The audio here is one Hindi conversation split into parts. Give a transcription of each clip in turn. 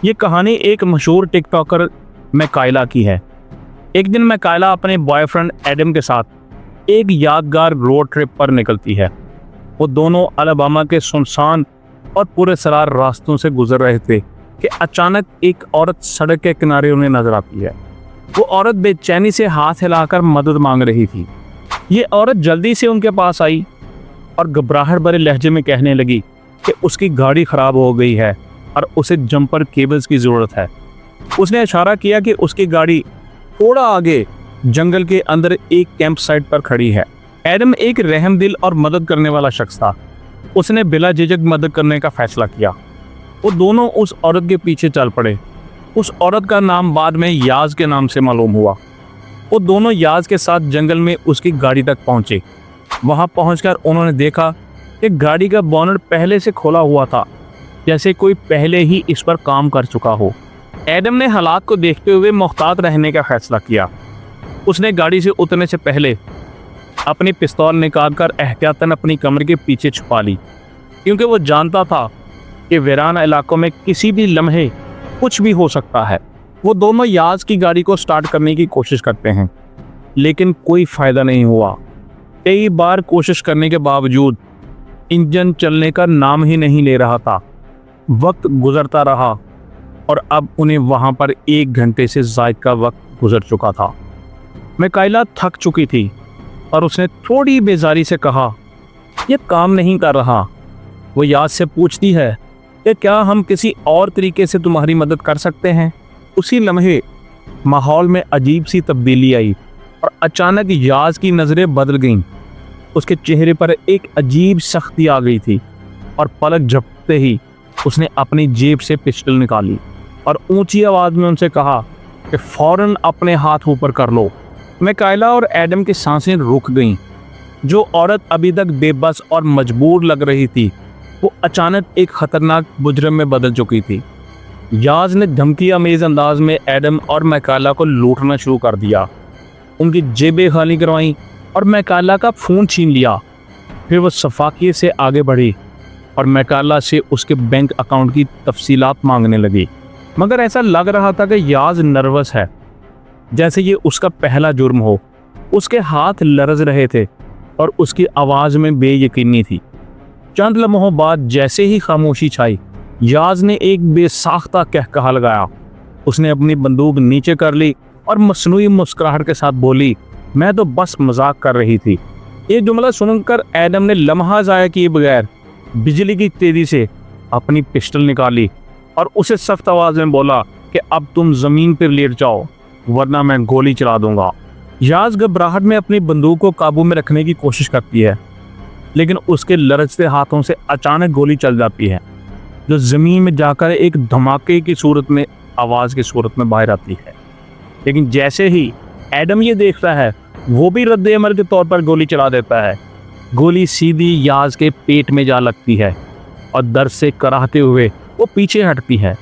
ये कहानी एक मशहूर टिकटॉकर मैकाइला की है। एक दिन मैकाइला अपने बॉयफ्रेंड एडम के साथ एक यादगार रोड ट्रिप पर निकलती है। वो दोनों अलाबामा के सुनसान और पुरअसरार रास्तों से गुजर रहे थे कि अचानक एक औरत सड़क के किनारे उन्हें नजर आती है। वो औरत बेचैनी से हाथ हिलाकर मदद मांग रही थी। ये औरत जल्दी से उनके पास आई और घबराहट भरे लहजे में कहने लगी कि उसकी गाड़ी खराब हो गई है और उसे जंपर केबल्स की ज़रूरत है। उसने इशारा किया कि उसकी गाड़ी थोड़ा आगे जंगल के अंदर एक कैंप साइट पर खड़ी है। एडम एक रहमदिल और मदद करने वाला शख्स था। उसने बिला झिझक मदद करने का फैसला किया। वो दोनों उस औरत के पीछे चल पड़े। उस औरत का नाम बाद में याज के नाम से मालूम हुआ। वो दोनों याज के साथ जंगल में उसकी गाड़ी तक पहुंचे। वहां पहुंचकर उन्होंने देखा कि गाड़ी का बोनट पहले से खोला हुआ था, जैसे कोई पहले ही इस पर काम कर चुका हो। एडम ने हालात को देखते हुए मुहतात रहने का फैसला किया। उसने गाड़ी से उतरने से पहले अपनी पिस्तौल निकालकर एहतियातन अपनी कमर के पीछे छुपा ली, क्योंकि वो जानता था कि वीरान इलाकों में किसी भी लम्हे कुछ भी हो सकता है। वो दोनों याज की गाड़ी को स्टार्ट करने की कोशिश करते हैं, लेकिन कोई फ़ायदा नहीं हुआ। कई बार कोशिश करने के बावजूद इंजन चलने का नाम ही नहीं ले रहा था। वक्त गुजरता रहा और अब उन्हें वहाँ पर 1 घंटे से ज़ायद का वक्त गुजर चुका था। मैकाइला थक चुकी थी और उसने थोड़ी बेजारी से कहा, यह काम नहीं कर रहा। वो याद से पूछती है कि क्या हम किसी और तरीके से तुम्हारी मदद कर सकते हैं। उसी लम्हे माहौल में अजीब सी तब्दीली आई और अचानक याज की नज़रें बदल गईं। उसके चेहरे पर एक अजीब सख्ती आ गई थी और पलक झपकते ही उसने अपनी जेब से पिस्टल निकाली और ऊंची आवाज़ में उनसे कहा कि फ़ौरन अपने हाथ ऊपर कर लो। मैकाइला और एडम की सांसें रुक गईं। जो औरत अभी तक बेबस और मजबूर लग रही थी, वो अचानक एक ख़तरनाक मुजरिम में बदल चुकी थी। याज ने धमकी अमेज़ अंदाज में एडम और मैकाइला को लूटना शुरू कर दिया। उनकी जेबें खाली करवाईं और मैकाइला का फ़ोन छीन लिया। फिर वो शफाकियत से आगे बढ़ी और मैकाइला से उसके बैंक अकाउंट की तफसीलात मांगने लगी। मगर ऐसा लग रहा था कि याज नर्वस है, जैसे ये उसका पहला जुर्म हो। उसके हाथ लरज़ रहे थे और उसकी आवाज़ में बेयकीनी थी। चंद लम्हों बाद जैसे ही खामोशी छाई, याज ने एक बेसाख्ता कहकहा लगाया। उसने अपनी बंदूक नीचे कर ली और मसनूई मुस्कुराहट के साथ बोली, मैं तो बस मजाक कर रही थी। ये जुमला सुनकर एडम ने लम्हा ज़ाया किए बगैर बिजली की तेज़ी से अपनी पिस्टल निकाली और उसे सख्त आवाज़ में बोला कि अब तुम ज़मीन पर लेट जाओ, वरना मैं गोली चला दूंगा। याज घबराहट में अपनी बंदूक को काबू में रखने की कोशिश करती है, लेकिन उसके लरजते हाथों से अचानक गोली चल जाती है, जो ज़मीन में जाकर एक धमाके की सूरत में आवाज़ की सूरत में बाहर आती है। लेकिन जैसे ही एडम ये देखता है, वो भी रद्द अमल के तौर पर गोली चला देता है। गोली सीधी याज के पेट में जा लगती है और दर्द से कराहते हुए वो पीछे हटती है।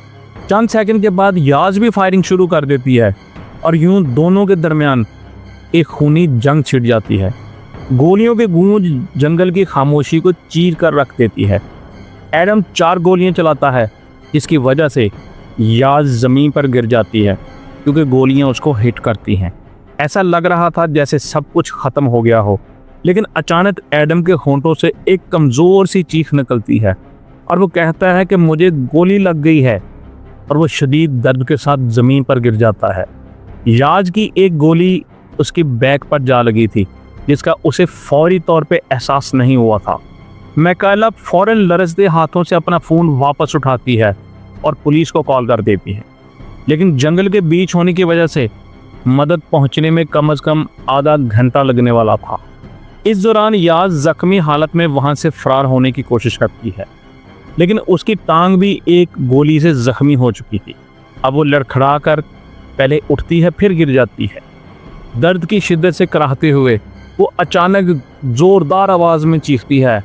चंद सेकंड के बाद याज भी फायरिंग शुरू कर देती है और यूं दोनों के दरमियान एक खूनी जंग छिड़ जाती है। गोलियों की गूंज जंगल की खामोशी को चीर कर रख देती है। एडम 4 गोलियां चलाता है, जिसकी वजह से याज ज़मीन पर गिर जाती है, क्योंकि गोलियां उसको हिट करती हैं। ऐसा लग रहा था जैसे सब कुछ ख़त्म हो गया हो, लेकिन अचानक एडम के होंठों से एक कमज़ोर सी चीख निकलती है और वो कहता है कि मुझे गोली लग गई है, और वो शदीद दर्द के साथ ज़मीन पर गिर जाता है। याज की एक गोली उसकी बैक पर जा लगी थी, जिसका उसे फौरी तौर पे एहसास नहीं हुआ था। मैकाइला फ़ौरन लरजते हाथों से अपना फ़ोन वापस उठाती है और पुलिस को कॉल कर देती है, लेकिन जंगल के बीच होने की वजह से मदद पहुंचने में कम से कम आधा घंटा लगने वाला था। इस दौरान याज ज़ख्मी हालत में वहां से फरार होने की कोशिश करती है, लेकिन उसकी टांग भी एक गोली से ज़ख्मी हो चुकी थी। अब वो लड़खड़ा कर पहले उठती है, फिर गिर जाती है। दर्द की शिद्दत से कराहते हुए वो अचानक ज़ोरदार आवाज़ में चीखती है,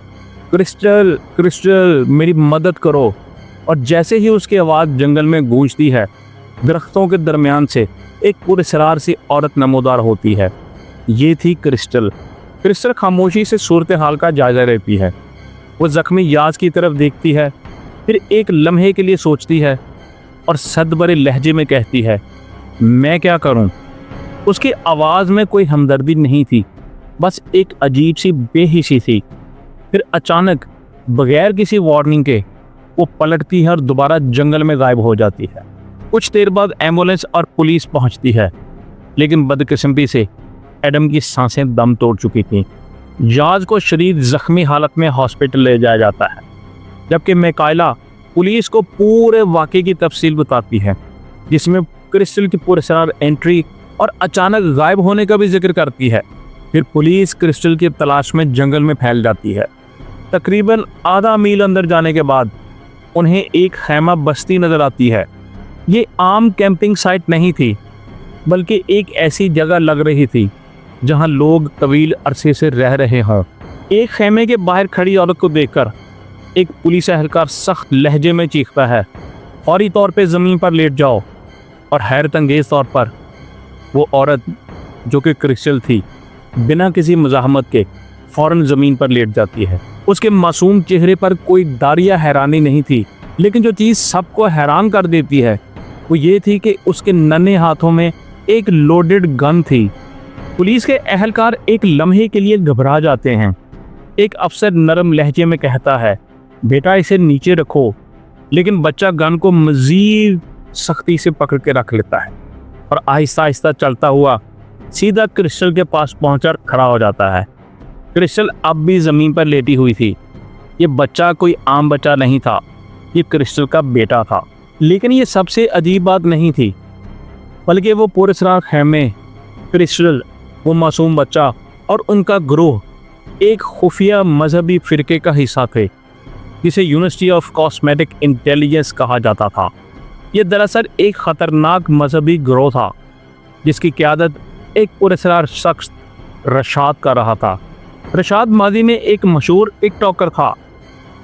क्रिस्टल क्रिस्टल मेरी मदद करो। और जैसे ही उसकी आवाज़ जंगल में गूंजती है, दरख्तों के दरमियान से एक पुरअसरार सी औरत नमोदार होती है। ये थी क्रिस्टल। क्रिस्टल खामोशी से सूरत हाल का जायज़ा लेती है। वो ज़ख्मी याज की तरफ देखती है, फिर एक लम्हे के लिए सोचती है और सदबरे लहजे में कहती है, मैं क्या करूं? उसकी आवाज़ में कोई हमदर्दी नहीं थी, बस एक अजीब सी बेहिसी थी। फिर अचानक बगैर किसी वार्निंग के वो पलटती है और दोबारा जंगल में गायब हो जाती है। कुछ देर बाद एम्बुलेंस और पुलिस पहुंचती है, लेकिन बदकिस्मती से एडम की सांसें दम तोड़ चुकी थीं। याज को शदीद जख्मी हालत में हॉस्पिटल ले जाया जाता है, जबकि मिकाइला पुलिस को पूरे वाक़े की तफसील बताती है, जिसमें क्रिस्टल की पुरस्कार एंट्री और अचानक गायब होने का भी जिक्र करती है। फिर पुलिस क्रिस्टल की तलाश में जंगल में फैल जाती है। तकरीबन आधा मील अंदर जाने के बाद उन्हें एक खैमा बस्ती नजर आती है। ये आम कैंपिंग साइट नहीं थी, बल्कि एक ऐसी जगह लग रही थी जहां लोग तवील अरसे से रह रहे हों। एक खैमे के बाहर खड़ी औरत को देखकर एक पुलिस एहलकार सख्त लहजे में चीखता है, फौरी तौर पे ज़मीन पर लेट जाओ। और हैरत अंगेज तौर पर वो औरत, जो कि क्रिस्टल थी, बिना किसी मज़ाहमत के फ़ौरन ज़मीन पर लेट जाती है। उसके मासूम चेहरे पर कोई दारिया हैरानी नहीं थी, लेकिन जो चीज़ सबको हैरान कर देती है वो ये थी कि उसके नन्हे हाथों में एक लोडेड गन थी। पुलिस के एहलकार एक लम्हे के लिए घबरा जाते हैं। एक अफसर नरम लहजे में कहता है, बेटा इसे नीचे रखो, लेकिन बच्चा गन को मज़ीद सख्ती से पकड़ के रख लेता है और आहिस्ता आहिस्ता चलता हुआ सीधा क्रिस्टल के पास पहुंचकर खड़ा हो जाता है। क्रिस्टल अब भी ज़मीन पर लेटी हुई थी। ये बच्चा कोई आम बच्चा नहीं था, ये क्रिस्टल का बेटा था। लेकिन ये सबसे अजीब बात नहीं थी, बल्कि वो पुरस्कार खैमे, क्रिस्टल, वो मासूम बच्चा और उनका ग्रोह एक खुफिया मजहबी फ़िरके का हिस्सा थे, जिसे यूनिवर्सिटी ऑफ कॉस्मेटिक इंटेलिजेंस कहा जाता था। ये दरअसल एक ख़तरनाक मजहबी ग्रोह था, जिसकी क़यादत एक पुरस्कार शख्स रशाद कर रहा था। रशाद माजी में एक मशहूर टिकटॉकर था,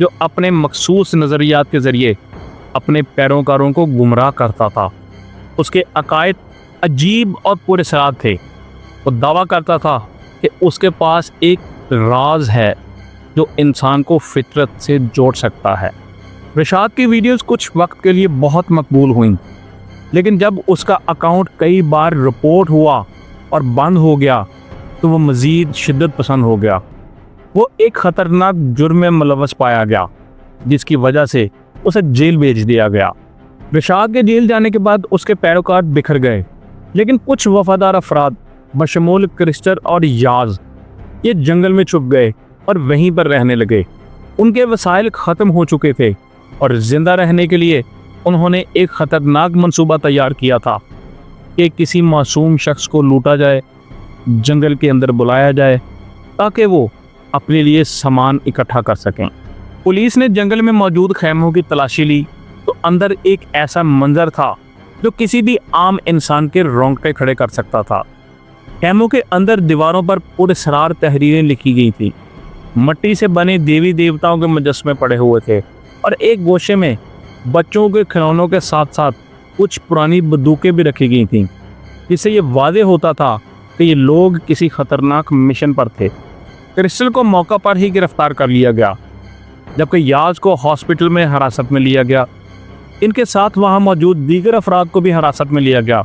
जो अपने मखसूस नज़रियात के ज़रिए अपने पैरोकारों को गुमराह करता था। उसके अकायद अजीब और पुरस्कार थे। वो दावा करता था कि उसके पास एक राज है जो इंसान को फितरत से जोड़ सकता है। रशाद की वीडियोस कुछ वक्त के लिए बहुत मकबूल हुईं, लेकिन जब उसका अकाउंट कई बार रिपोर्ट हुआ और बंद हो गया तो वो मज़ीद शिद्दत पसंद हो गया। वो एक ख़तरनाक जुर्म में मुलव्वस पाया गया, जिसकी वजह से उसे जेल भेज दिया गया। रशाद के जेल जाने के बाद उसके पैरोकार बिखर गए, लेकिन कुछ वफादार अफराद बशमूल क्रिस्टल और याज ये जंगल में छुप गए और वहीं पर रहने लगे। उनके वसाइल ख़त्म हो चुके थे और ज़िंदा रहने के लिए उन्होंने एक ख़तरनाक मंसूबा तैयार किया था कि किसी मासूम शख्स को लूटा जाए, जंगल के अंदर बुलाया जाए, ताकि वो अपने लिए सामान इकट्ठा कर सकें। पुलिस ने जंगल में मौजूद खैमों की तलाशी ली तो अंदर एक ऐसा मंजर था जो किसी भी आम इंसान के रोंगटे खड़े कर सकता था। खैमों के अंदर दीवारों पर पुरस्कार तहरीरें लिखी गई थी। मिट्टी से बने देवी देवताओं के मुजस्मे पड़े हुए थे और एक गोशे में बच्चों के खिलौनों के साथ साथ कुछ पुरानी बंदूकें भी रखी गई थीं, जिससे ये वादे होता था कि ये लोग किसी खतरनाक मिशन पर थे। क्रिस्टल को मौका पर ही गिरफ्तार कर लिया गया, जबकि याज को हॉस्पिटल में हिरासत में लिया गया। इनके साथ वहाँ मौजूद दीगर अफराद को भी हिरासत में लिया गया,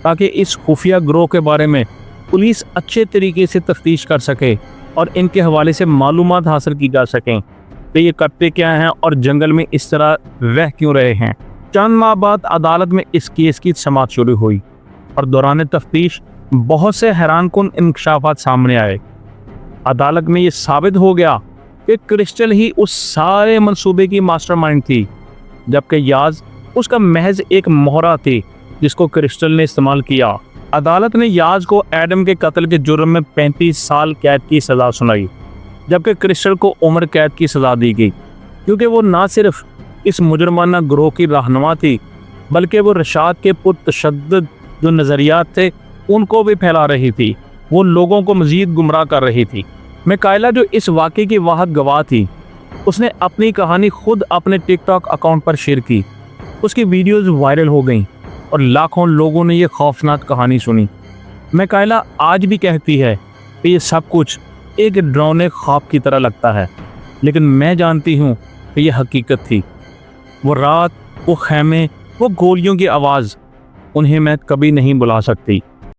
ताकि इस खुफिया ग्रोह के बारे में पुलिस अच्छे तरीके से तफ्तीश कर सके और इनके हवाले से मालूमात हासिल की जा सकें कि ये करते क्या हैं और जंगल में इस तरह रह क्यों रहे हैं। चंद माह बाद अदालत में इस केस की समाअत शुरू हुई और दौरान तफ्तीश बहुत से हैरानकुन इंकशाफात सामने आए। अदालत में ये साबित हो गया कि क्रिस्टल ही उस सारे मंसूबे की मास्टरमाइंड थी, जबकि याज उसका महज एक मोहरा थी जिसको क्रिस्टल ने इस्तेमाल किया। अदालत ने याज को एडम के कत्ल के जुर्म में 35 साल कैद की सज़ा सुनाई, जबकि क्रिस्टल को उम्र कैद की सज़ा दी गई, क्योंकि वो ना सिर्फ इस मुजरमाना ग्रोह की रहनुमा थी, बल्कि वो रशाद के पुरतशद्दुद जो नज़रियात थे उनको भी फैला रही थी। वो लोगों को मज़ीद गुमराह कर रही थी। मिकाइला, जो इस वाक़े की वाहद गवाह थी, उसने अपनी कहानी खुद अपने टिकटॉक अकाउंट पर शेयर की। उसकी वीडियोस वायरल हो गईं और लाखों लोगों ने ये खौफनाक कहानी सुनी। मिकाइला आज भी कहती है कि ये सब कुछ एक डरावने ख्वाब की तरह लगता है, लेकिन मैं जानती हूँ कि यह हकीकत थी। वो रात, वो खैमे वो गोलियों की आवाज़, उन्हें मैं कभी नहीं भुला सकती।